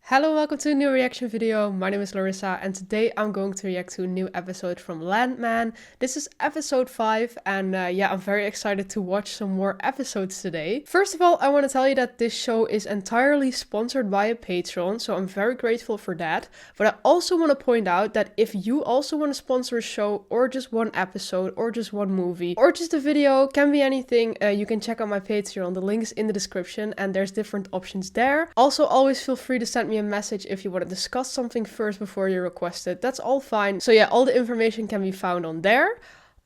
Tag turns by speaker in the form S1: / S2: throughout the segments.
S1: Hello, welcome to a new reaction video. My name is Larissa and today I'm going to react to a new episode from Landman. This is episode 5 and yeah, I'm very excited to watch some more episodes today. First of all, I want to tell you that this show is entirely sponsored by a Patreon, so I'm very grateful for that. But I also want to point out that if you also want to sponsor a show or just one episode or just one movie or just a video, can be anything, you can check out my Patreon. The link is in the description and there's different options there. Also, always feel free to send me a message if you want to discuss something first before you request it. That's all fine. So yeah, all the information can be found on there.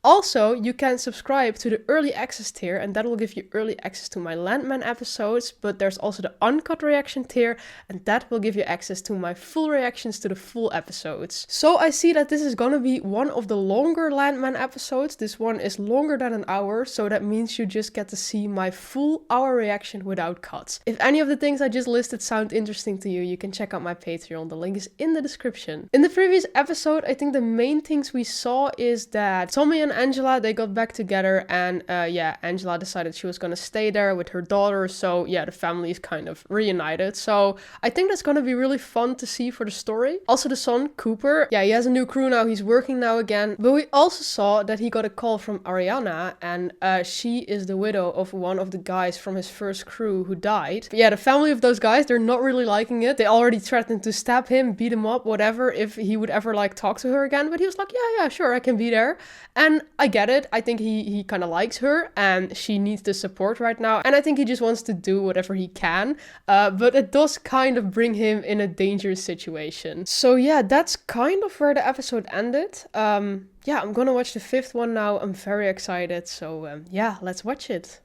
S1: Also, you can subscribe to the early access tier and that will give you early access to my Landman episodes, but there's also the uncut reaction tier and that will give you access to my full reactions to the full episodes. So I see that this is gonna be one of the longer Landman episodes. This one is longer than an hour, so that means you just get to see my full hour reaction without cuts. If any of the things I just listed sound interesting to you, you can check out my Patreon. The link is in the description. In the previous episode, I think the main things we saw is that Tommy and Angela, they got back together and yeah, Angela decided she was gonna stay there with her daughter, so yeah, the family is kind of reunited. So I think that's gonna be really fun to see for the story. Also the son, Cooper, yeah, he has a new crew now, he's working now again, but we also saw that he got a call from Ariana and she is the widow of one of the guys from his first crew who died. But yeah, the family of those guys, they're not really liking it. They already threatened to stab him, beat him up, whatever, if he would ever like talk to her again, but he was like, yeah, sure, I can be there. And I get it. I think he kind of likes her and she needs the support right now. And I think he just wants to do whatever he can. But it does kind of bring him in a dangerous situation. So yeah, that's kind of where the episode ended. Yeah, I'm gonna watch the 5th one now. I'm very excited. So yeah, let's watch it.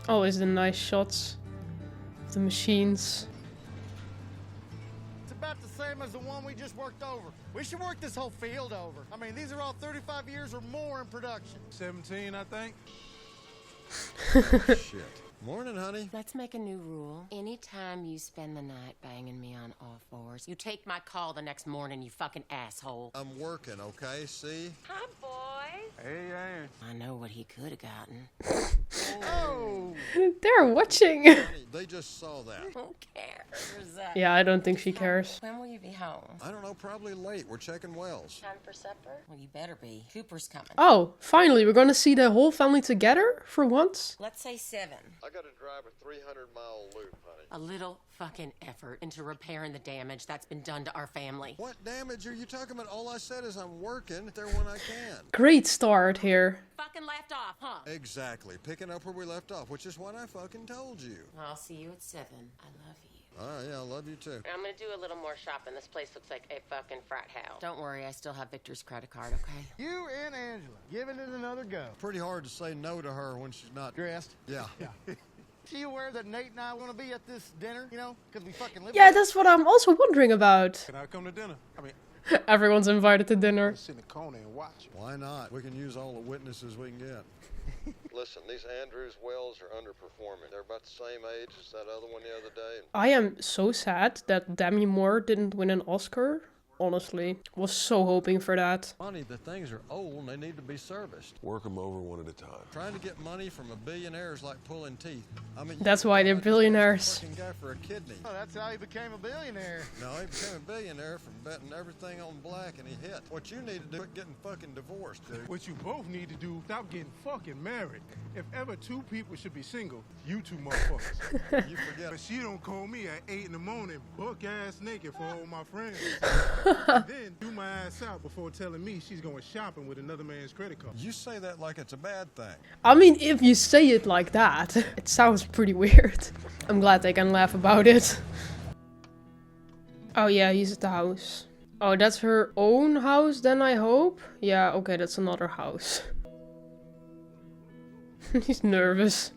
S1: Always the nice shots of the machines.
S2: About the same as the one we just worked over. We should work this whole field over. I mean, these are all 35 years or more in production.
S3: 17, I think.
S2: Shit. Morning, honey.
S4: Let's make a new rule. Anytime you spend the night banging me on all fours, you take my call the next morning, you fucking asshole.
S2: I'm working, okay? See?
S4: Hi, boys.
S3: Hey, Aaron.
S4: I know what he could have gotten.
S2: Oh!
S1: They're watching.
S2: Honey, they just saw that.
S4: Who cares?
S1: Yeah, I don't think she cares.
S4: When will you be home?
S2: I don't know, probably late. We're checking wells.
S4: Time for supper? Well, you better be. Cooper's coming.
S1: Oh, finally, we're gonna see the whole family together for once.
S4: Let's say 7.
S2: I gotta drive a 300-mile loop, honey.
S4: A little fucking effort into repairing the damage that's been done to our family.
S2: What damage are you talking about? All I said is I'm working there when I can.
S1: Great start here.
S4: Fucking left off, huh?
S2: Exactly. Picking up where we left off, which is what I fucking told you.
S4: I'll see you at 7. I love you.
S2: All right, yeah, I love you too.
S4: I'm gonna do a little more shopping. This place looks like a fucking frat house. Don't worry, I still have Victor's credit card, okay?
S5: You and Angela, giving it another go.
S2: Pretty hard to say no to her when she's not
S5: Dressed.
S2: Yeah.
S5: She aware that Nate and I want to be at this dinner, you know, because we fucking live
S1: Yeah,
S5: together?
S1: that's what I'm also wondering about.
S3: Can I come to dinner? I mean,
S1: Everyone's invited to dinner.
S3: sit in the corner and watch.
S2: Why not? We can use all the witnesses we can get. Listen, these Andrews Wells are underperforming. They're about the same age as that other one the other day.
S1: I am so sad that Demi Moore didn't win an Oscar. Honestly, was so hoping for that.
S2: Funny, the things are old and they need to be serviced.
S6: Work them over one at a time.
S2: Trying to get money from a billionaire is like pulling teeth. I mean,
S1: That's why they're billionaires.
S2: Fucking guy for a kidney.
S5: Oh, that's how he became a billionaire.
S2: No, he became a billionaire from betting everything on black and he hit. What you need to do is getting fucking divorced, dude.
S3: What you both need to do, stop getting fucking married. If ever 2 people should be single, you 2 motherfuckers.
S2: You forget.
S3: But she don't call me at 8 in the morning, buck ass naked for all my friends. And then do my ass out before telling me she's going shopping with another man's credit card.
S2: You say that like it's a bad thing.
S1: I mean, if you say it like that, it sounds pretty weird. I'm glad they can laugh about it. Oh yeah, he's at the house. Oh, that's her own house then, I hope? Yeah, okay, that's another house. He's nervous.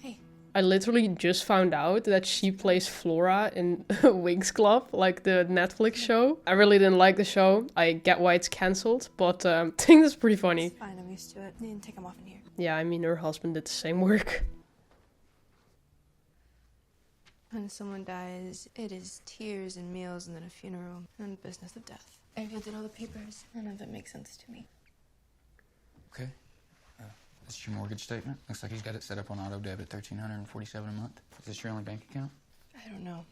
S4: Hey.
S1: I literally just found out that she plays Flora in Winx Club, like the Netflix show. I really didn't like the show. I get why it's cancelled, but I think that's pretty funny.
S7: It's fine, I'm used to it. You can take them off in here.
S1: Yeah, I mean, her husband did the same work.
S7: When someone dies, it is tears and meals and then a funeral and the business of death. I reviewed all the papers. None of it makes sense to me.
S8: Okay.
S6: That's your mortgage statement. Looks like he's got it set up on auto debit, $1,347 a month. Is this your only bank account?
S7: I don't know.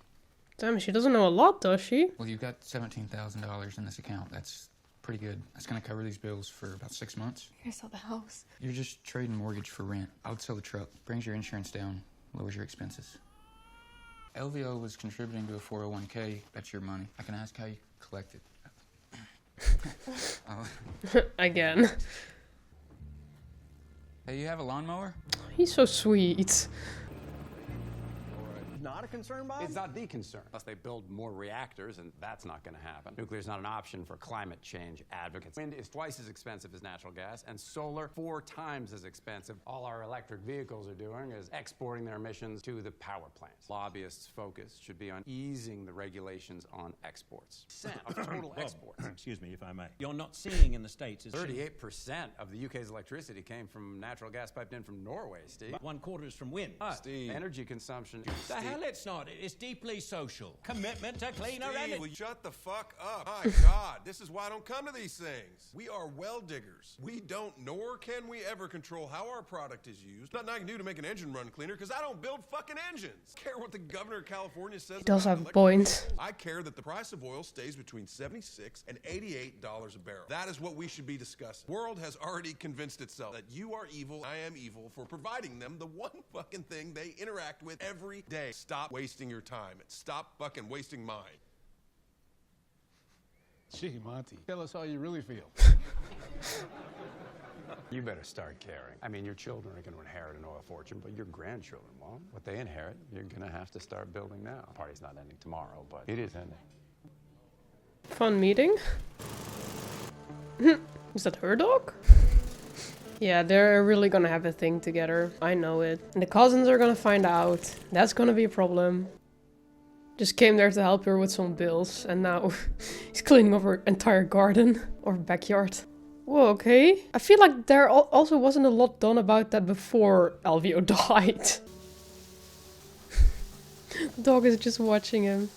S1: Damn, she doesn't know a lot, does she?
S6: Well, you've got $17,000 in this account. That's pretty good. That's gonna cover these bills for about 6 months.
S7: I sell the house.
S6: You're just trading mortgage for rent. I would sell the truck. Brings your insurance down, lowers your expenses. LVO was contributing to a 401k. That's your money. I can ask how you collect it.
S1: Again.
S6: Hey, you have a lawnmower?
S1: He's so sweet.
S8: Not a concern, Bob?
S9: It's not the concern. Unless they build more reactors, and that's not going to happen. Nuclear is not an option for climate change advocates. Wind is twice as expensive as natural gas, and solar 4 times as expensive. All our electric vehicles are doing is exporting their emissions to the power plants. Lobbyists' focus should be on easing the regulations on exports.
S8: Of total
S10: Well,
S8: exports.
S10: excuse me if I may. You're not seeing in the States is
S9: 38% of the UK's electricity came from natural gas piped in from Norway, Steve.
S10: 1/4 is from wind.
S9: Steve. Energy consumption.
S10: The hell it's not. It's deeply social. Commitment to cleaner energy.
S2: Will you shut the fuck up? My God, this is why I don't come to these things. We are well diggers. We don't, nor can we ever control how our product is used. Nothing I can do to make an engine run cleaner because I don't build fucking engines. Care what the governor of California says.
S1: He does
S2: about
S1: have a
S2: electric
S1: point.
S2: vehicles? I care that the price of oil stays between $76 and $88 a barrel. That is what we should be discussing. The world has already convinced itself that you are evil, I am evil, for providing them the one fucking thing they interact with every day. Stop wasting your time. Stop fucking wasting mine.
S11: Gee, Monty, tell us how you really feel.
S9: You better start caring. I mean, your children are going to inherit an oil fortune, but your grandchildren won't. What they inherit, you're going to have to start building now. The party's not ending tomorrow, but it is ending.
S1: Fun meeting. Is that her dog? Yeah, they're really gonna have a thing together. I know it. And the cousins are gonna find out. That's gonna be a problem. Just came there to help her with some bills, and now he's cleaning up her entire garden or backyard. Whoa, okay. I feel like there also wasn't a lot done about that before LVO died. The dog is just watching him.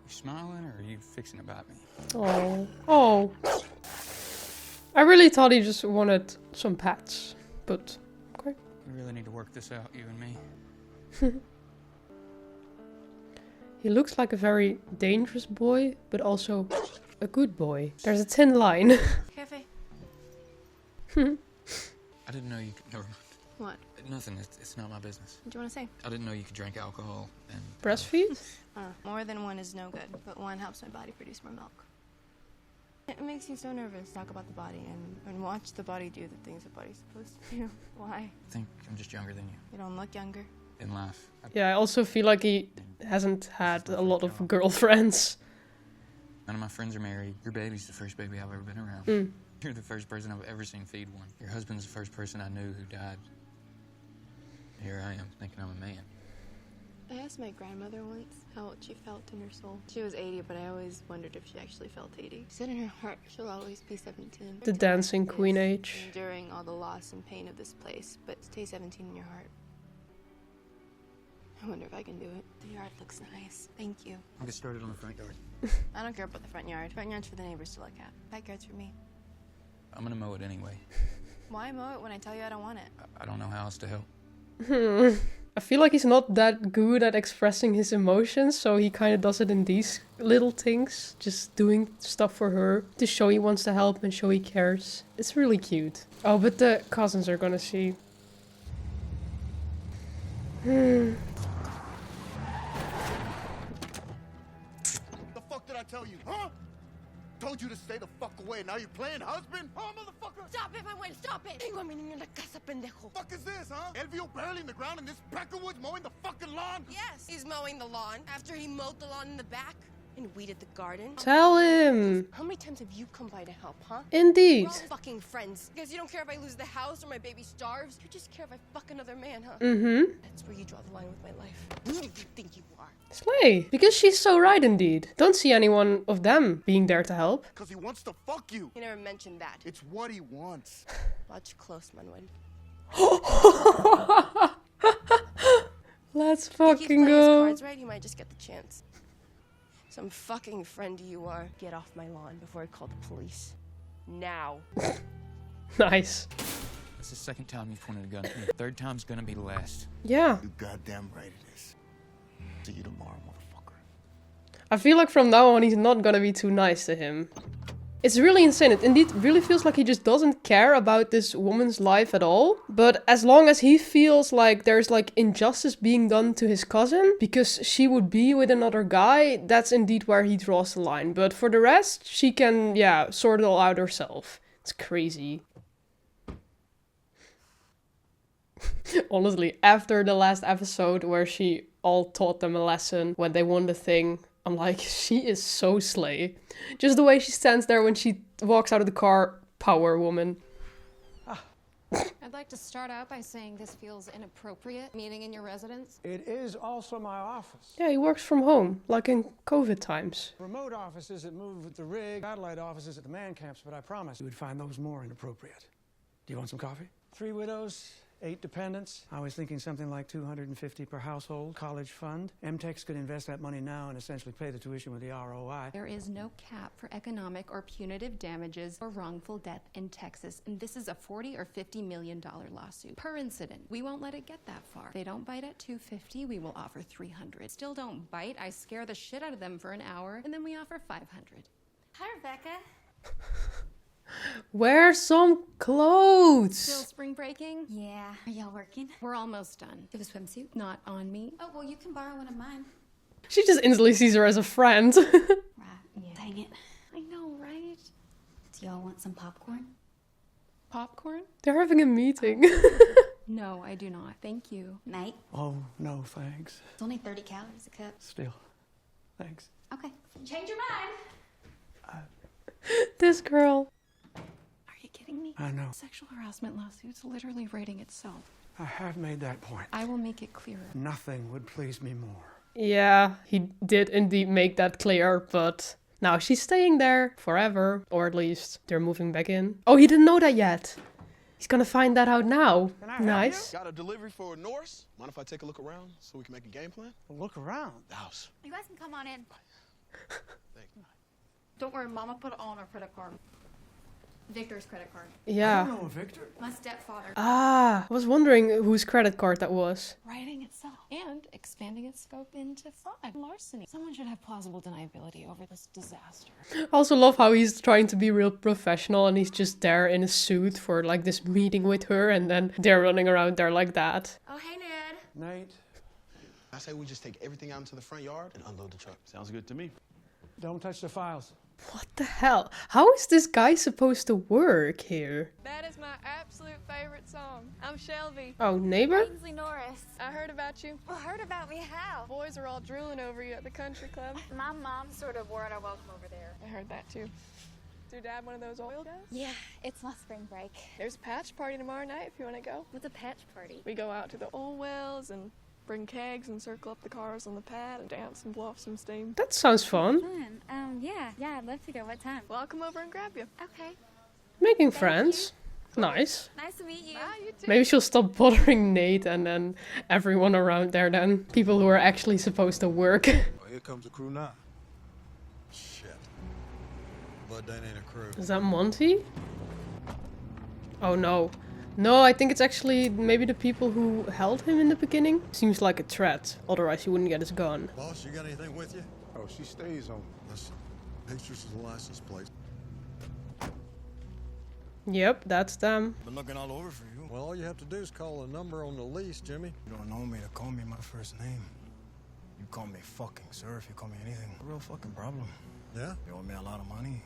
S6: You smiling or are you fixing to bite me?
S1: Oh. Oh. I really thought he just wanted some pets, but okay.
S6: We really need to work this out, you and me.
S1: He looks like a very dangerous boy, but also a good boy. There's a thin line.
S7: Cafe.
S6: I didn't know you could... Never mind.
S7: What?
S6: Nothing. It's not my business.
S7: What do you want to say?
S6: I didn't know you could drink alcohol and...
S1: Breastfeed?
S7: More than one is no good, but one helps my body produce more milk. It makes you so nervous to talk about the body and watch the body do the things the body's supposed to do. Why?
S6: I think I'm just younger than you.
S7: You don't look younger.
S6: In life.
S1: Yeah, I also feel like he hasn't had a lot of girlfriends.
S6: None of my friends are married. Your baby's the first baby I've ever been around. You're the first person I've ever seen feed one. Your husband's the first person I knew who died. Here I am, thinking I'm a man.
S7: I asked my grandmother once how she felt in her soul. She was 80, but I always wondered if she actually felt 80. She said in her heart, she'll always be 17.
S1: The dancing queen age.
S7: Enduring all the loss and pain of this place, but stay 17 in your heart. I wonder if I can do it. The yard looks nice. Thank you.
S6: I'll get started on the front yard.
S7: I don't care about the front yard. Front yard's for the neighbors to look at. Backyard's for me.
S6: I'm gonna mow it anyway.
S7: Why mow it when I tell you I don't want it?
S6: I don't know how else to help.
S1: I feel like he's not that good at expressing his emotions, so he kind of does it in these little things. Just doing stuff for her to show he wants to help and show he cares. It's really cute. Oh, but the cousins are gonna see.
S5: The fuck did I tell you, huh? Told you to stay the fuck away. Now you're playing husband? Oh, motherfucker!
S4: Stop it, Manuel, stop it! Tengo a mi niño en la casa, pendejo.
S5: Fuck is this, huh? LVO barely in the ground and this Peckerwood's mowing the fucking lawn?
S4: Yes, he's mowing the lawn after he mowed the lawn in the back and weeded the garden.
S1: Tell him.
S4: How many times have you come by to help, huh?
S1: Indeed.
S4: We're all fucking friends. Because you don't care if I lose the house or my baby starves. You just care if I fuck another man, huh? That's where you draw the line with my life. Who do you think you are?
S1: Slay. Because she's so right indeed. Don't see anyone of them being there to help.
S5: Because he wants to fuck you.
S4: He never mentioned that.
S5: It's what he wants.
S4: Watch close, Manuel.
S1: Let's
S4: If he keeps
S1: fucking
S4: playing his
S1: go.
S4: cards right, he might just get the chance. Some fucking friend you are. Get off my lawn before I call the police. Now.
S1: Nice.
S6: That's the second time you've pointed a gun at me. Third time's gonna be the last.
S1: Yeah.
S5: You goddamn right it is. See you tomorrow, motherfucker.
S1: I feel like from now on he's not gonna be too nice to him. It's really insane. It indeed really feels like he just doesn't care about this woman's life at all. But as long as he feels like there's like injustice being done to his cousin because she would be with another guy, that's indeed where he draws the line. But for the rest, she can, yeah, sort it all out herself. It's crazy. Honestly, after the last episode where she all taught them a lesson when they won the thing, I'm like, she is so slay. Just the way she stands there when she walks out of the car, power woman.
S8: I'd like to start out by saying this feels inappropriate, meeting in your residence.
S11: It is also my office.
S1: Yeah, he works from home, like in COVID times.
S11: Remote offices that move with the rig, satellite offices at the man camps, but I promise you would find those more inappropriate. Do you want some coffee? 3 widows, 8 dependents. I was thinking something like $250 per household, college fund. MTechs could invest that money now and essentially pay the tuition with the ROI.
S8: There is no cap for economic or punitive damages or wrongful death in Texas, and this is a $40 or $50 million lawsuit per incident. We won't let it get that far. If they don't bite at $250, we will offer $300. Still don't bite, I scare the shit out of them for an hour, and then we offer $500.
S12: Hi, Rebecca.
S1: Wear some clothes.
S8: Still spring breaking?
S12: Yeah. Are y'all working?
S8: We're almost done.
S12: Do you have a swimsuit?
S8: Not on me.
S12: Oh, well, you can borrow one of mine.
S1: She just instantly sees her as a friend.
S12: Right. Yeah. Dang it.
S8: I know, right?
S12: Do y'all want some popcorn?
S8: Popcorn?
S1: They're having a meeting.
S8: No, I do not. Thank you.
S12: Night.
S11: Oh, no, thanks.
S12: It's only 30 calories a cup.
S11: Still, thanks.
S12: Okay. Change your mind.
S1: This girl.
S8: Are you kidding me?
S11: I know.
S8: Sexual harassment lawsuit's literally writing itself.
S11: I have made that point.
S8: I will make it clearer.
S11: Nothing would please me more.
S1: Yeah, he did indeed make that clear, but now she's staying there forever. Or at least they're moving back in. Oh, he didn't know that yet. He's gonna find that out now. Nice.
S13: Got a delivery for Norris. Mind if I take a look around so we can make a game plan?
S11: Look around.
S13: The house.
S12: You guys can come on in.
S13: Thank you.
S12: Don't worry, Mama put it all on our credit card. Victor's credit card.
S1: Yeah.
S11: I don't know Victor.
S12: My stepfather.
S1: Ah, I was wondering whose credit card that was.
S8: Writing itself and expanding its scope into fraud, larceny. Someone should have plausible deniability over this disaster.
S1: I also love how he's trying to be real professional and he's just there in a suit for like this meeting with her and then they're running around there like that.
S12: Oh, hey, Ned.
S11: Nate,
S13: I say we just take everything out into the front yard and unload the truck. Sounds good to me.
S11: don't touch the files.
S1: What the hell? How is this guy supposed to work here?
S14: That is my absolute favorite song. I'm Shelby.
S1: Oh, neighbor?
S14: Ainsley Norris. I heard about you.
S12: Well, heard about me how?
S14: Boys are all drooling over you at the country club.
S12: My mom sort of wore out our welcome over there.
S14: I heard that too. Is your dad one of those oil guys?
S12: Yeah, it's my spring break.
S14: There's a patch party tomorrow night if you want to go.
S12: What's a patch party?
S14: We go out to the oil wells and bring kegs and circle up the cars on the pad and dance and blow off some steam.
S1: That sounds fun.
S12: Yeah, I'd love to go. What time?
S14: Well, I'll come over and grab you.
S12: Okay.
S1: Making friends. Nice.
S12: Nice to meet you.
S14: Bye, you too.
S1: Maybe she'll stop bothering Nate and then everyone around there then. People who are actually supposed to work.
S15: Oh, here comes the crew now. Shit. But that ain't a crew.
S1: Is that Monty? Oh no. No, I think it's actually maybe the people who held him in the beginning. Seems like a threat, otherwise he wouldn't get his gun.
S15: Boss, you got anything with you?
S3: Oh, she stays home.
S15: Listen, pictures of the license plate.
S1: Yep, that's them.
S15: Been looking all over for you. Well, all you have to do is call a number on the lease, Jimmy.
S16: You don't know me to call me my first name. You call me fucking sir if you call me anything. Real fucking problem.
S15: Yeah?
S16: You owe me a lot of money.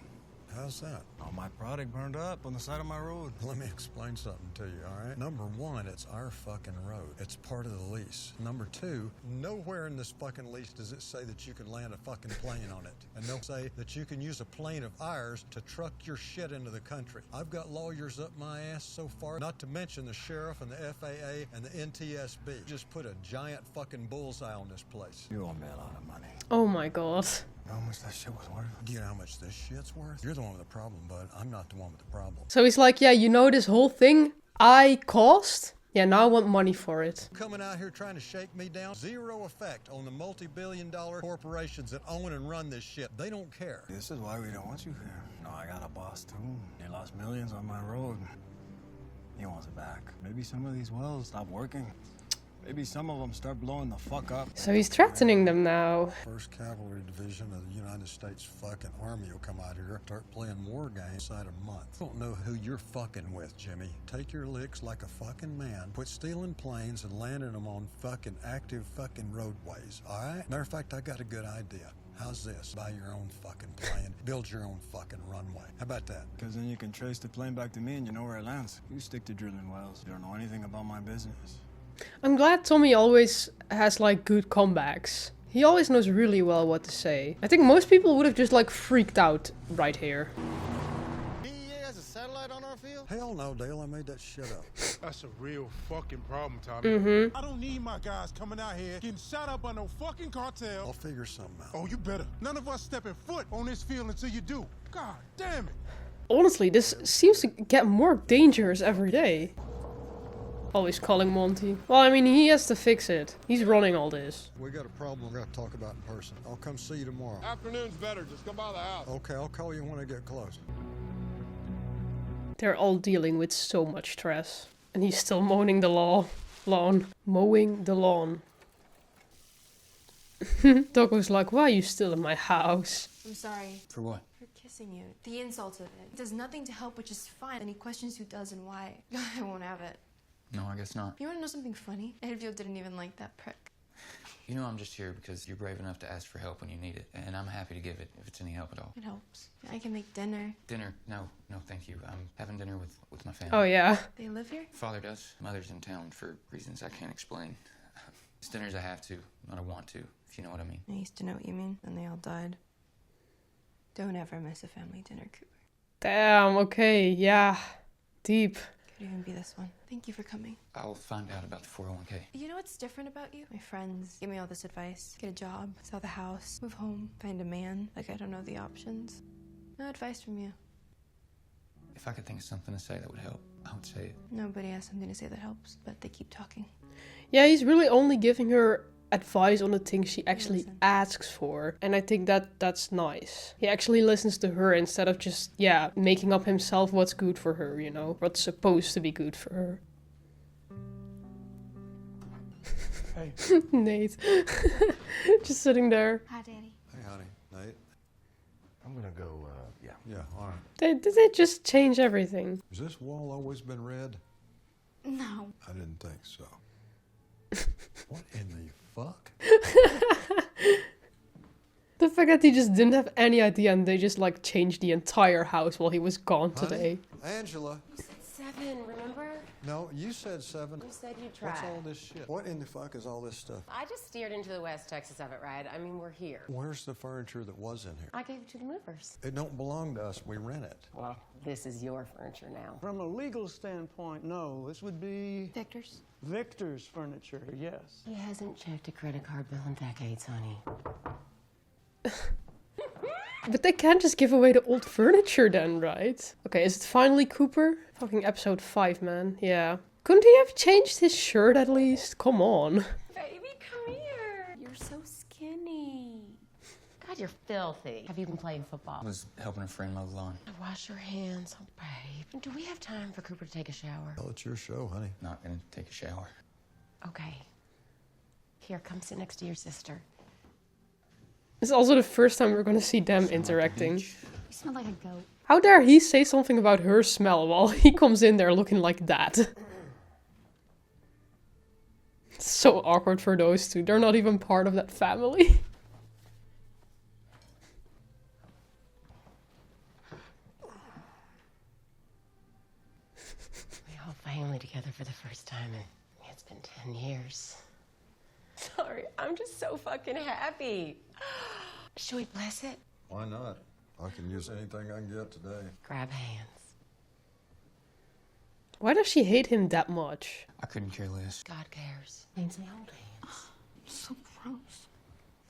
S15: How's that?
S16: All my product burned up on the side of my road.
S15: Let me explain something to you, all right? Number one, it's our fucking road. It's part of the lease. Number two, nowhere in this fucking lease does it say that you can land a fucking plane on it. And they'll say that you can use a plane of ours to truck your shit into the country. I've got lawyers up my ass so far, not to mention the sheriff and the FAA and the NTSB. Just put a giant fucking bullseye on this place.
S16: You owe me a lot of money.
S1: Oh my god.
S16: You know how much that shit was worth?
S15: Do you know how much this shit's worth? You're the one with the problem, bud. I'm not the one with the problem.
S1: So he's like, yeah, you know this whole thing I caused? Yeah, now I want money for it.
S15: Coming out here trying to shake me down, zero effect on the multi-billion-dollar corporations that own and run this shit. They don't care.
S16: This is why we don't want you here. No, I got a boss too. They lost millions on my road. He wants it back. Maybe some of these wells stop working. Maybe some of them start blowing the fuck up.
S1: So he's threatening them now.
S15: 1st Cavalry Division of the United States fucking Army will come out here, start playing war games inside a month. I don't know who you're fucking with, Jimmy. Take your licks like a fucking man. Quit stealing planes and landing them on fucking active fucking roadways, all right? Matter of fact, I got a good idea. How's this? Buy your own fucking plane. Build your own fucking runway. How about that?
S16: Because then you can trace the plane back to me and you know where it lands. You stick to drilling wells. You don't know anything about my business.
S1: I'm glad Tommy always has like good comebacks. He always knows really well what to say. I think most people would have just like freaked out right here.
S5: DEA has a satellite on our field?
S15: Hell no, Dale. I made that shit up.
S3: That's a real fucking problem, Tommy.
S1: Mm-hmm.
S3: I don't need my guys coming out here getting shot up by no fucking cartel.
S15: I'll figure something out.
S3: Oh, you better. None of us stepping foot on this field until you do. God damn it.
S1: Honestly, this seems to get more dangerous every day. Always calling Monty. Well, I mean, he has to fix it. He's running all this.
S15: We got a problem we're gonna talk about in person. I'll come see you tomorrow.
S2: Afternoon's better. Just come by the house.
S15: Okay, I'll call you when I get close.
S1: They're all dealing with so much stress. And he's still mowing the lawn. Mowing the lawn. Doc was like, why are you still in my house?
S7: I'm sorry.
S6: For what?
S7: For kissing you. The insult of it. It does nothing to help, which is fine. And he questions who does and why. I won't have it.
S6: No, I guess not.
S7: You want to know something funny? Edfield didn't even like that prick.
S6: You know I'm just here because you're brave enough to ask for help when you need it, and I'm happy to give it if it's any help at all.
S7: It helps. I can make dinner.
S6: Dinner? No, thank you. I'm having dinner with my family.
S1: Oh, yeah.
S7: They live here?
S6: Father does. Mother's in town for reasons I can't explain. It's dinners I have to, not I want to, if you know what I mean.
S7: I used to know what you mean, and they all died. Don't ever miss a family dinner, Cooper.
S1: Damn, okay, yeah. Deep.
S7: Could even be this one. Thank you for coming.
S6: I'll find out about the 401k.
S7: You know what's different about you? My friends give me all this advice. Get a job, sell the house, move home, find a man. Like I don't know the options. No advice from you.
S6: If I could think of something to say that would help, I would say it.
S7: Nobody has something to say that helps, but they keep talking.
S1: Yeah, he's really only giving her advice on the things she actually asks for. And I think that's nice. He actually listens to her instead of just, yeah, making up himself what's good for her, you know? What's supposed to be good for her.
S11: Hey.
S1: Nate. Just sitting there.
S12: Hi, Daddy.
S15: Hey, honey. Nate.
S5: I'm gonna go, yeah.
S15: Yeah, all right.
S1: Did they just change everything?
S15: Has this wall always been red?
S12: No.
S15: I didn't think so. What in the fuck?
S1: The fact that he just didn't have any idea and they just like changed the entire house while he was gone today.
S15: Angela.
S17: You said 7, remember?
S15: No, you said 7.
S17: You said you'd try.
S15: What's all this shit? What in the fuck is all this stuff?
S17: I just steered into the West Texas of it, right? I mean, we're here.
S15: Where's the furniture that was in here?
S17: I gave it to the movers.
S15: It don't belong to us. We rent it.
S17: Well, this is your furniture now.
S11: From a legal standpoint, no. This would be
S17: Victor's?
S11: Victor's furniture, yes.
S17: He hasn't checked a credit card bill in decades, honey.
S1: But they can't just give away the old furniture then, right? Okay, is it finally Cooper? Fucking episode 5, man. Yeah. Couldn't he have changed his shirt at least? Come on.
S17: Baby, come here. You're so skinny. God, you're filthy. Have you been playing football?
S6: I was helping a friend mow the lawn.
S17: Wash your hands, oh, babe. Do we have time for Cooper to take a shower?
S15: Well, it's your show, honey.
S6: Not gonna take a shower.
S17: Okay. Here, come sit next to your sister.
S1: It's also the first time we're gonna see them interacting.
S12: You smell like a goat.
S1: How dare he say something about her smell while he comes in there looking like that? It's so awkward for those two. They're not even part of that family.
S17: We all family together for the first time, and it's been 10 years. Sorry, I'm just so fucking happy. Should we bless it?
S15: Why not? I can use anything I can get today.
S17: Grab hands.
S1: Why does she hate him that much?
S6: I couldn't care less.
S17: God cares. Means we hold hands.
S12: So gross.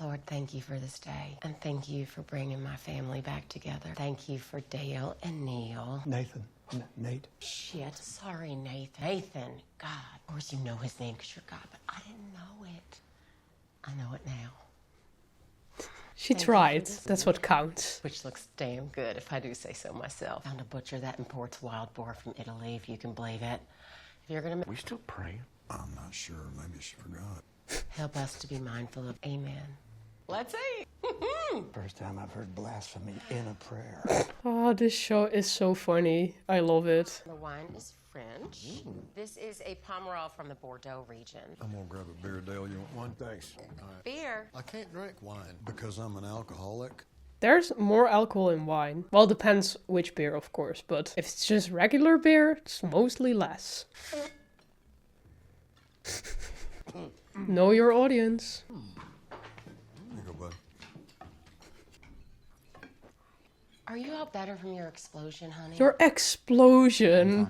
S17: Lord, thank you for this day. And thank you for bringing my family back together. Thank you for Dale and Neil.
S11: Nathan. Nate.
S17: Shit. Sorry, Nathan. Nathan. God. Of course you know his name because you're God, but I didn't know it. I know it now.
S1: She tried. That's what counts.
S17: Which looks damn good, if I do say so myself. Found a butcher that imports wild boar from Italy, if you can believe it. You're gonna...
S18: We still praying?
S15: I'm not sure. Maybe she forgot.
S17: Help us to be mindful of amen. Let's eat.
S11: First time I've heard blasphemy in a prayer.
S1: Oh, this show is so funny. I love it.
S17: The wine is French. This is a Pomerol from the Bordeaux region.
S15: I'm gonna grab a beer, Dale. You want one? Thanks. All right.
S17: Beer.
S15: I can't drink wine because I'm an alcoholic.
S1: There's more alcohol in wine. Well, depends which beer, of course, but if it's just regular beer, it's mostly less. Know your audience.
S15: Here you go, bud.
S17: Are you all better from your explosion, honey?
S1: Your explosion.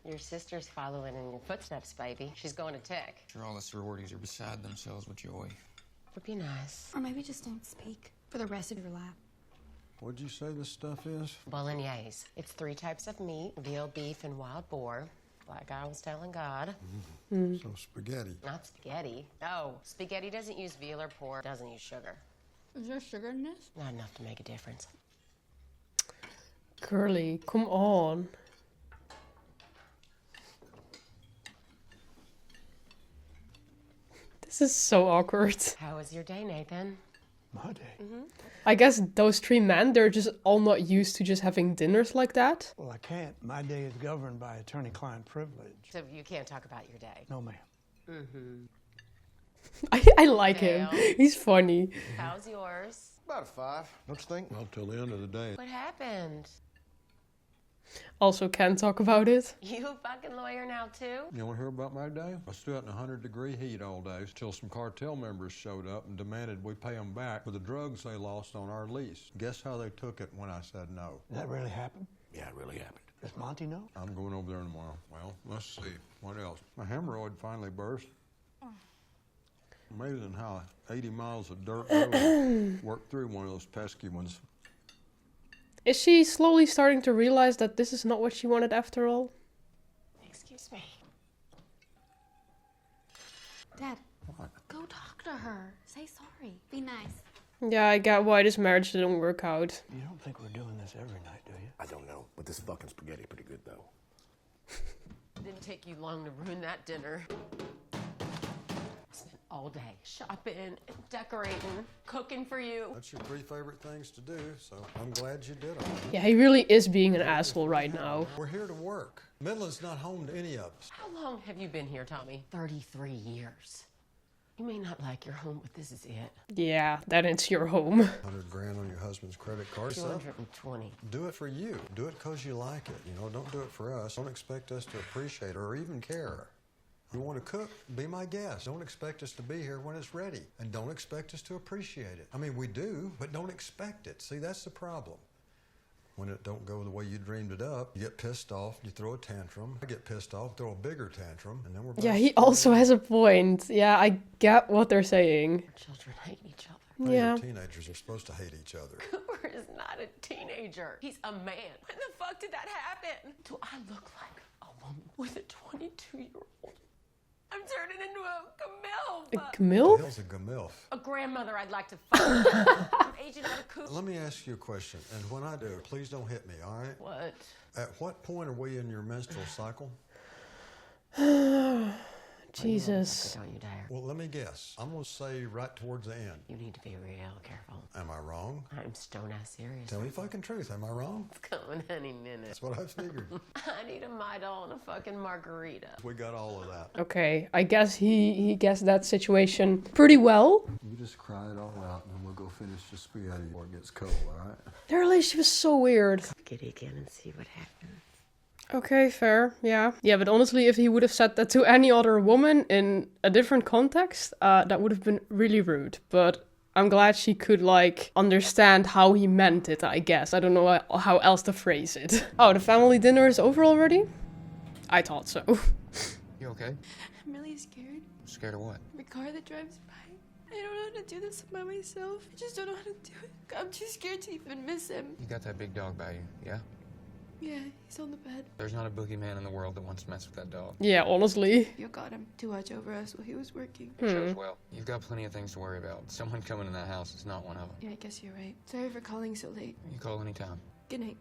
S17: Your sister's following in your footsteps, baby. She's going to tech.
S6: Sure, all the sororities are beside themselves with joy.
S17: Would be nice.
S12: Or maybe just don't speak for the rest of your life.
S15: What'd you say this stuff is?
S17: Bolognese. It's 3 types of meat: veal, beef, and wild boar. Like I was telling God.
S15: So spaghetti.
S17: Not spaghetti. No, spaghetti doesn't use veal or pork. Doesn't use sugar.
S12: Is there sugar in this?
S17: Not enough to make a difference.
S1: Curly, come on. This is so awkward.
S17: How was your day, Nathan?
S11: My day?
S1: I guess those 3 men, they're just all not used to just having dinners like that.
S11: Well, I can't. My day is governed by attorney-client privilege.
S17: So you can't talk about your day?
S11: No, ma'am.
S1: I like him. He's funny.
S17: How's yours?
S13: About a 5. Don't you think?
S15: Well, till the end of the day.
S17: What happened?
S1: Also can't talk about it.
S17: You a fucking lawyer now, too?
S15: You want to hear about my day? I stood out in 100-degree heat all day till some cartel members showed up and demanded we pay them back for the drugs they lost on our lease. Guess how they took it when I said no?
S11: That really happened?
S18: Yeah, it really happened.
S11: Does Monty know?
S15: I'm going over there tomorrow. Well, let's see. What else? My hemorrhoid finally burst. Amazing how 80 miles of dirt road worked through one of those pesky ones.
S1: Is she slowly starting to realize that this is not what she wanted after all?
S17: Excuse me.
S12: Dad,
S15: What?
S12: go talk to her. Say sorry. Be nice.
S1: Yeah, I get why this marriage didn't work out.
S11: You don't think we're doing this every night, do you?
S18: I don't know, but this fucking spaghetti pretty good though.
S17: Didn't take you long to ruin that dinner. Spent all day shopping and decorating, cooking for you.
S15: That's your 3 favorite things to do, so I'm glad you did them.
S1: Yeah, he really is being an asshole right now.
S15: We're here to work. Midland's not home to any of us.
S17: How long have you been here, Tommy? 33 years. You may not like your home, but this is it.
S1: Yeah, then it's your home.
S15: 100 grand on your husband's credit card.
S17: 220.
S15: Do it for you. Do it because you like it. You know, don't do it for us. Don't expect us to appreciate it or even care. You want to cook? Be my guest. Don't expect us to be here when it's ready. And don't expect us to appreciate it. I mean, we do, but don't expect it. See, that's the problem. When it don't go the way you dreamed it up, you get pissed off, you throw a tantrum. I get pissed off, throw a bigger tantrum, and then we're back.
S1: Yeah, he also has a point. Yeah, I get what they're saying.
S17: Children hate each other.
S1: Yeah.
S15: Teenagers are supposed to hate each other.
S17: Cooper is not a teenager. He's a man. When the fuck did that happen? Do I look like a woman with a 22-year-old? I'm turning into a gamilf.
S1: A gamilf?
S15: The hell's a gamilf?
S17: A grandmother I'd like to fuck. I'm aging out of Cooper.
S15: Let me ask you a question, and when I do, please don't hit me, all right?
S17: What?
S15: At what point are we in your menstrual cycle?
S1: Jesus.
S17: Don't you dare.
S15: Well, let me guess. I'm going to say right towards the end.
S17: You need to be real careful.
S15: Am I wrong?
S17: I'm stone-ass serious.
S15: Tell me fucking truth. Am I wrong?
S17: It's coming any minute.
S15: That's what I figured.
S17: I need a Midol and a fucking margarita.
S15: We got all of that.
S1: Okay, I guess he guessed that situation pretty well.
S15: You just cry it all out, and then we'll go finish the spaghetti before it gets cold, all right?
S1: Their relationship is so weird.
S17: Get it again and see what happens.
S1: Okay, fair, yeah. Yeah, but honestly, if he would have said that to any other woman in a different context, that would have been really rude. But I'm glad she could, like, understand how he meant it, I guess. I don't know how else to phrase it. Oh, the family dinner is over already? I thought so.
S6: You okay?
S12: I'm really scared.
S6: Scared of what?
S12: The car that drives by. I don't know how to do this by myself. I just don't know how to do it. I'm too scared to even miss him.
S6: You got that big dog by you, yeah?
S12: Yeah, he's on the bed.
S6: There's not a boogeyman in the world that wants to mess with that dog.
S1: Yeah, honestly.
S12: You got him to watch over us while he was working.
S6: It shows well. You've got plenty of things to worry about. Someone coming in that house is not one of them.
S12: Yeah, I guess you're right. Sorry for calling so late.
S6: You call anytime.
S12: Good night.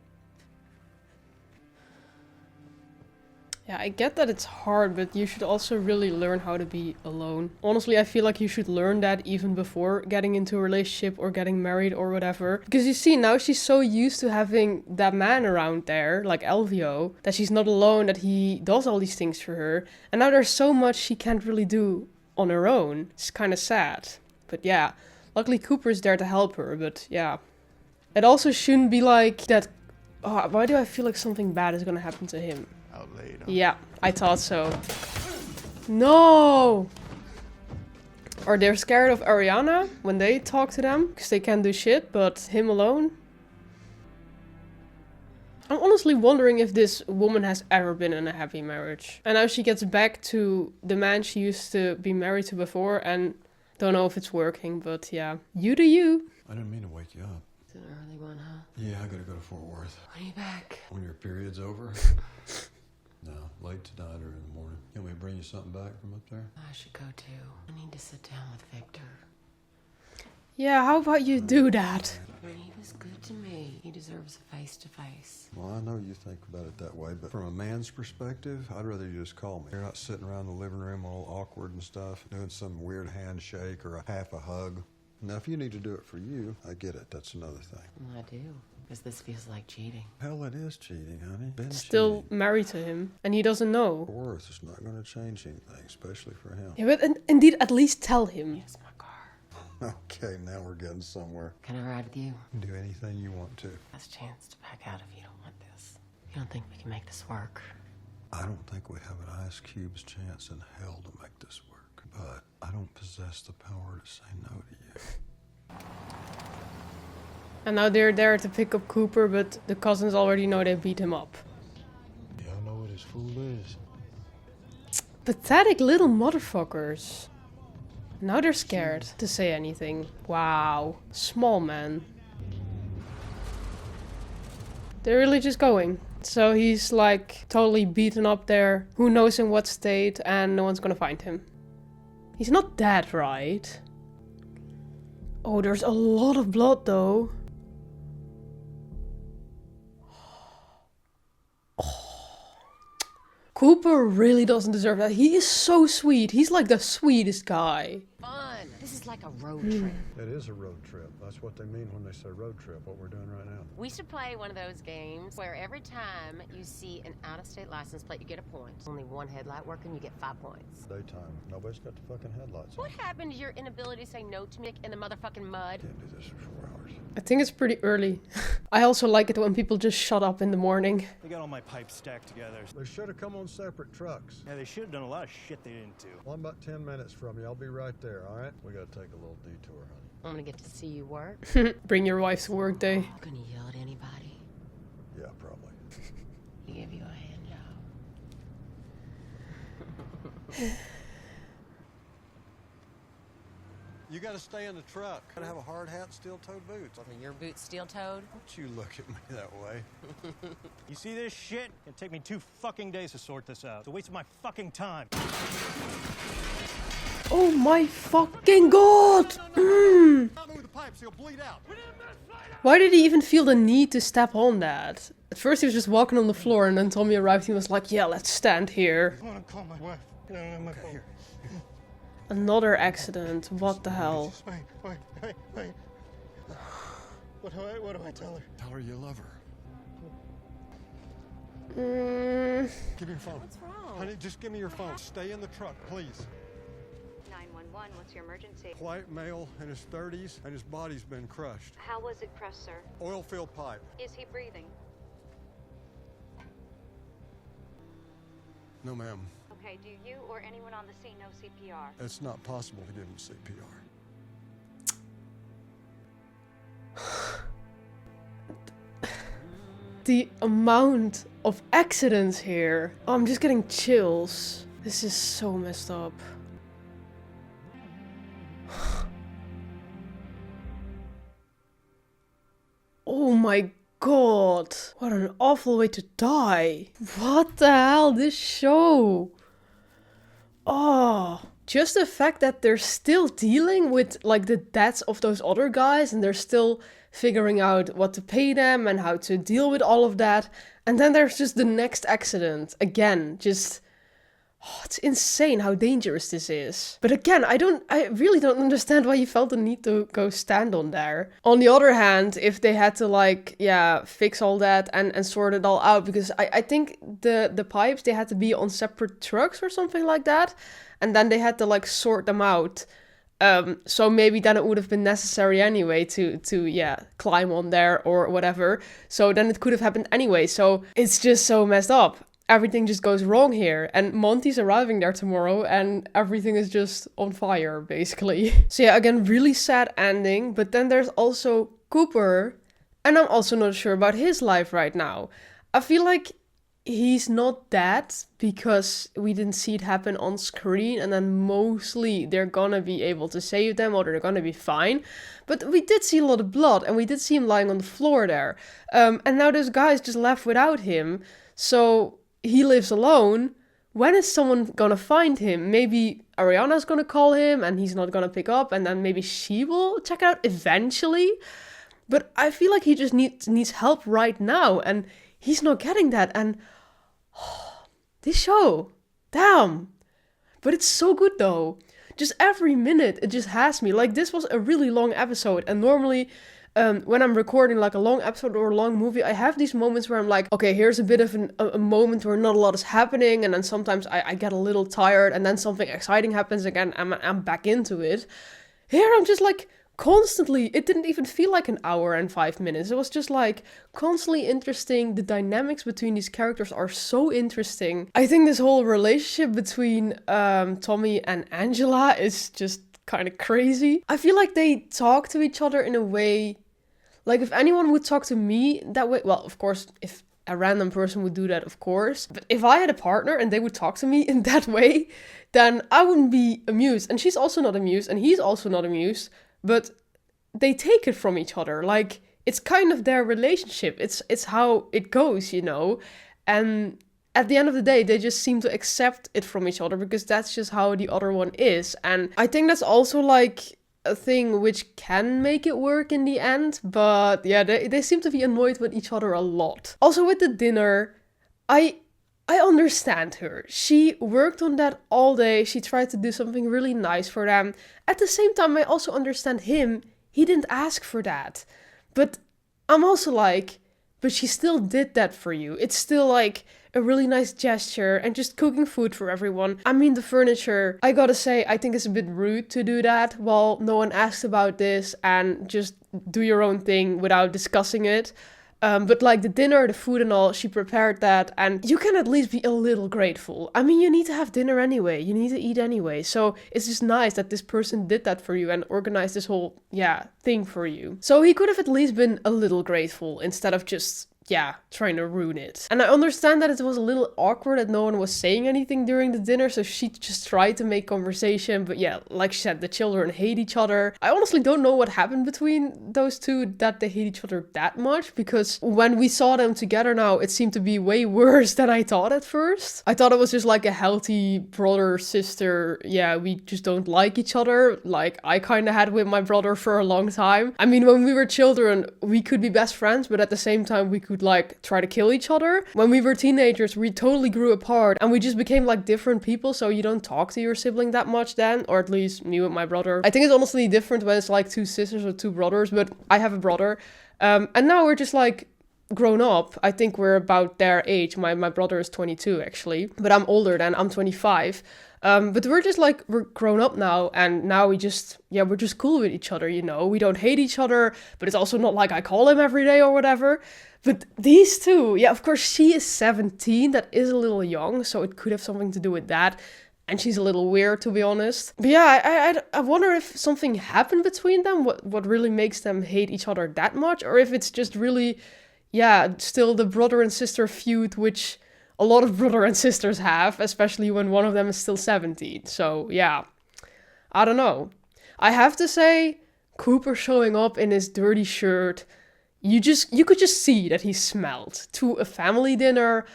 S1: Yeah, I get that it's hard, but you should also really learn how to be alone. Honestly, I feel like you should learn that even before getting into a relationship or getting married or whatever. Because you see, now she's so used to having that man around there, like Elvio, that she's not alone, that he does all these things for her. And now there's so much she can't really do on her own. It's kind of sad. But yeah, luckily Cooper's there to help her, but yeah. It also shouldn't be like that. Oh, why do I feel like something bad is gonna happen to him?
S5: Out later.
S1: Yeah, I thought so. No! Or they're scared of Ariana when they talk to them, because they can't do shit, but him alone? I'm honestly wondering if this woman has ever been in a happy marriage. And now she gets back to the man she used to be married to before, and don't know if it's working, but yeah. You do you.
S15: I didn't mean to wake you up.
S17: It's an early one, huh?
S15: Yeah, I gotta go to Fort Worth.
S17: When are you back?
S15: When your period's over? No, late tonight or in the morning. You want me to bring you something back from up there?
S17: I should go too. I need to sit down with Victor.
S1: Yeah, how about you do that?
S17: When he was good to me, he deserves a face-to-face.
S15: Well, I know you think about it that way, but from a man's perspective, I'd rather you just call me. You're not sitting around the living room all awkward and stuff, doing some weird handshake or half a hug. Now, if you need to do it for you, I get it. That's another thing.
S17: Well, I do. Because this feels like cheating.
S15: Hell, it is cheating, honey. Been
S1: Still married to him, and he doesn't know.
S15: Worth is not going to change anything, especially for him.
S1: Yeah, but indeed, at least tell him.
S17: Here's my car.
S15: Okay, now we're getting somewhere.
S17: Can I ride with you?
S15: Do anything you want to.
S17: Last chance to back out if you don't want this. You don't think we can make this work?
S15: I don't think we have an ice cube's chance in hell to make this work, but I don't possess the power to say no to you.
S1: And now they're there to pick up Cooper, but the cousins already know they beat him up.
S16: Y'all know what this fool is.
S1: Pathetic little motherfuckers. Now they're scared to say anything. Wow. Small man. They're really just going. So he's like totally beaten up there. Who knows in what state, and no one's gonna find him. He's not dead, right? Oh, there's a lot of blood though. Cooper really doesn't deserve that. He is so sweet. He's like the sweetest guy.
S17: Fun. This is like a road trip.
S15: It is a road trip. That's what they mean when they say road trip, what we're doing right now.
S17: We should play one of those games where every time you see an out-of-state license plate, you get a point. Only one headlight working, you get 5 points.
S15: Daytime. Nobody's got the fucking headlights on.
S17: What happened to your inability to say no to Mick in the motherfucking mud?
S15: Can't do this for 4 hours.
S1: I think it's pretty early. I also like it when people just shut up in the morning.
S19: They got all my pipes stacked together.
S15: They should have come on separate trucks.
S19: Yeah, they should have done a lot of shit they didn't do.
S15: Well, I'm about 10 minutes from you. I'll be right there, all right? We gotta take a little detour, honey.
S17: I'm gonna get to see you work.
S1: Bring your wife to work day.
S17: You gonna yell at anybody?
S15: Yeah, probably.
S17: He give you a hand job.
S15: You gotta stay in the truck. Gotta have a hard hat and steel-toed boots.
S17: Are your boots steel-toed?
S15: Don't you look at me that way.
S19: You see this shit? It'll take me 2 fucking days to sort this out. It's a waste of my fucking time.
S1: Oh my fucking god! Why did he even feel the need to step on that? At first he was just walking on the floor, and then Tommy arrived and he was like, yeah, let's stand here.
S19: I wanna call my wife. Get on my phone.
S1: Another accident. What the hell?
S19: Wait. What do I tell her?
S15: Tell her you love her. Give me your phone.
S7: What's wrong?
S15: Honey, just give me your phone. Stay in the truck, please.
S20: 911, what's your emergency?
S15: White male in his 30s, and his body's been crushed.
S20: How was it crushed, sir?
S15: Oil-filled pipe.
S20: Is he breathing?
S15: No, ma'am.
S20: Okay, do you or anyone on the scene know CPR?
S15: It's not possible to give him CPR.
S1: The amount of accidents here. Oh, I'm just getting chills. This is so messed up. Oh my god. What an awful way to die. What the hell? This show. Oh, just the fact that they're still dealing with like the deaths of those other guys and they're still figuring out what to pay them and how to deal with all of that. And then there's just the next accident. Again, just... Oh, it's insane how dangerous this is. But again, I really don't understand why you felt the need to go stand on there. On the other hand, if they had to like, yeah, fix all that and sort it all out, because I think the pipes, they had to be on separate trucks or something like that. And then they had to like sort them out. So maybe then it would have been necessary anyway to climb on there or whatever. So then it could have happened anyway. So it's just so messed up. Everything just goes wrong here. And Monty's arriving there tomorrow and everything is just on fire, basically. So yeah, again, really sad ending. But then there's also Cooper. And I'm also not sure about his life right now. I feel like he's not dead because we didn't see it happen on screen. And then mostly they're gonna be able to save them or they're gonna be fine. But we did see a lot of blood and we did see him lying on the floor there. And now this guy's just left without him. So... he lives alone. When is someone gonna find him? Maybe Ariana's gonna call him and he's not gonna pick up, and then maybe she will check it out eventually. But I feel like he just needs help right now, and he's not getting that. And this show, damn. But it's so good though. Just every minute it just has me. Like, this was a really long episode, and normally when I'm recording like a long episode or a long movie, I have these moments where I'm like, okay, here's a bit of a moment where not a lot is happening, and then sometimes I get a little tired, and then something exciting happens again, and I'm back into it. Here I'm just like constantly, it didn't even feel like an hour and 5 minutes. It was just like constantly interesting. The dynamics between these characters are so interesting. I think this whole relationship between Tommy and Angela is just kind of crazy. I feel like they talk to each other in a way, like if anyone would talk to me that way, well, of course, if a random person would do that, of course, but if I had a partner and they would talk to me in that way, then I wouldn't be amused. And she's also not amused, and he's also not amused, but they take it from each other. Like, it's kind of their relationship. It's how it goes, you know? And at the end of the day, they just seem to accept it from each other because that's just how the other one is. And I think that's also like a thing which can make it work in the end. But yeah, they seem to be annoyed with each other a lot. Also with the dinner, I understand her. She worked on that all day. She tried to do something really nice for them. At the same time, I also understand him. He didn't ask for that. But I'm also like, but she still did that for you. It's still like a really nice gesture, and just cooking food for everyone. I mean, the furniture, I gotta say, I think it's a bit rude to do that while no one asked about this and just do your own thing without discussing it. But like the dinner, the food and all, she prepared that, and you can at least be a little grateful. I mean, you need to have dinner anyway. You need to eat anyway. So it's just nice that this person did that for you and organized this whole, thing for you. So he could have at least been a little grateful instead of just, trying to ruin it. And I understand that it was a little awkward that no one was saying anything during the dinner, so she just tried to make conversation. But yeah, like she said, the children hate each other. I honestly don't know what happened between those two that they hate each other that much, because when we saw them together now, it seemed to be way worse than I thought at first. I thought it was just like a healthy brother, sister, we just don't like each other, like I kind of had with my brother for a long time. I mean, when we were children, we could be best friends, but at the same time, we could like try to kill each other. When we were teenagers, we totally grew apart and we just became like different people, so you don't talk to your sibling that much then, or at least me with my brother. I think it's honestly different when it's like two sisters or two brothers, but I have a brother. And now we're just like grown up. I think we're about their age. My brother is 22 actually, but I'm older than, I'm 25. But we're just like, we're grown up now, and now we just, we're just cool with each other, you know? We don't hate each other, but it's also not like I call him every day or whatever. But these two, of course, she is 17, that is a little young, so it could have something to do with that. And she's a little weird, to be honest. But I wonder if something happened between them, what really makes them hate each other that much, or if it's just really, still the brother and sister feud, which a lot of brother and sisters have, especially when one of them is still 17. So, I don't know. I have to say, Cooper showing up in his dirty shirt, you could just see that he smelled to a family dinner.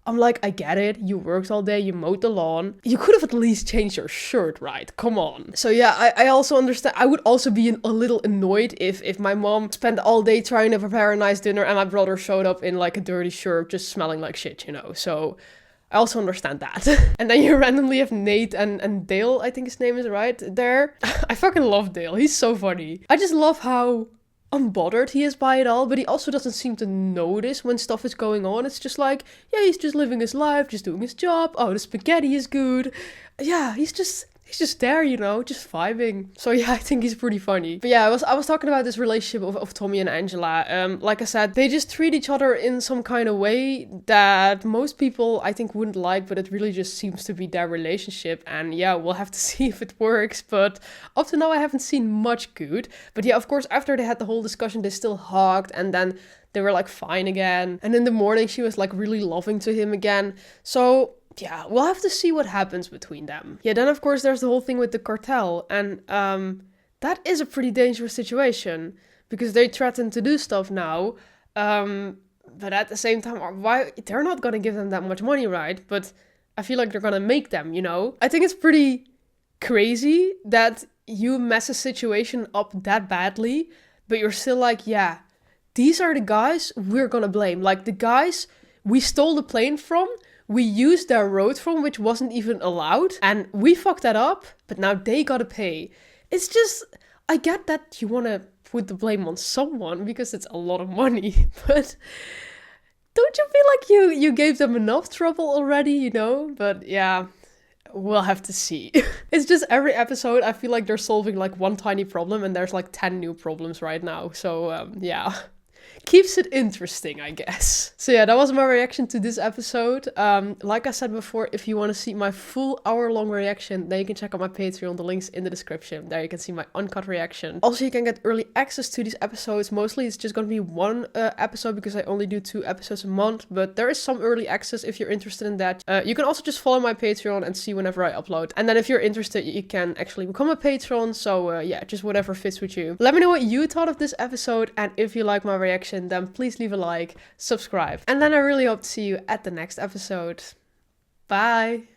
S1: I'm like, I get it. You worked all day, you mowed the lawn. You could have at least changed your shirt, right? Come on. So yeah, I also understand. I would also be a little annoyed if my mom spent all day trying to prepare a nice dinner and my brother showed up in like a dirty shirt, just smelling like shit, you know? So I also understand that. And then you randomly have Nate and Dale, I think his name is, right? There. I fucking love Dale. He's so funny. I just love how unbothered he is by it all, but he also doesn't seem to notice when stuff is going on. It's just like, yeah, he's just living his life, just doing his job. Oh, the spaghetti is good. Yeah, he's just there, you know, just vibing. So yeah, I think he's pretty funny. But yeah, I was talking about this relationship of Tommy and Angela. Like I said, they just treat each other in some kind of way that most people I think wouldn't like, but it really just seems to be their relationship. And yeah, we'll have to see if it works. But up to now, I haven't seen much good. But yeah, of course, after they had the whole discussion, they still hugged, and then they were like fine again. And in the morning, she was like really loving to him again. So yeah, we'll have to see what happens between them. Yeah, then of course there's the whole thing with the cartel, and that is a pretty dangerous situation because they threaten to do stuff now, but at the same time, why they're not gonna give them that much money, right? But I feel like they're gonna make them, you know? I think it's pretty crazy that you mess a situation up that badly, but you're still like, yeah, these are the guys we're gonna blame. Like the guys we stole the plane from, we used their road from, which wasn't even allowed, and we fucked that up, but now they gotta pay. It's just, I get that you wanna put the blame on someone because it's a lot of money, but don't you feel like you gave them enough trouble already, you know? But yeah, we'll have to see. It's just every episode, I feel like they're solving like one tiny problem and there's like 10 new problems right now. So yeah. Keeps it interesting, I guess. So yeah, that was my reaction to this episode. Like I said before, if you want to see my full hour-long reaction, then you can check out my Patreon. The link's in the description. There you can see my uncut reaction. Also, you can get early access to these episodes. Mostly it's just going to be one episode because I only do 2 episodes a month. But there is some early access if you're interested in that. You can also just follow my Patreon and see whenever I upload. And then if you're interested, you can actually become a patron. So yeah, just whatever fits with you. Let me know what you thought of this episode. And if you like my reaction, then please leave a like, subscribe, and then I really hope to see you at the next episode. Bye!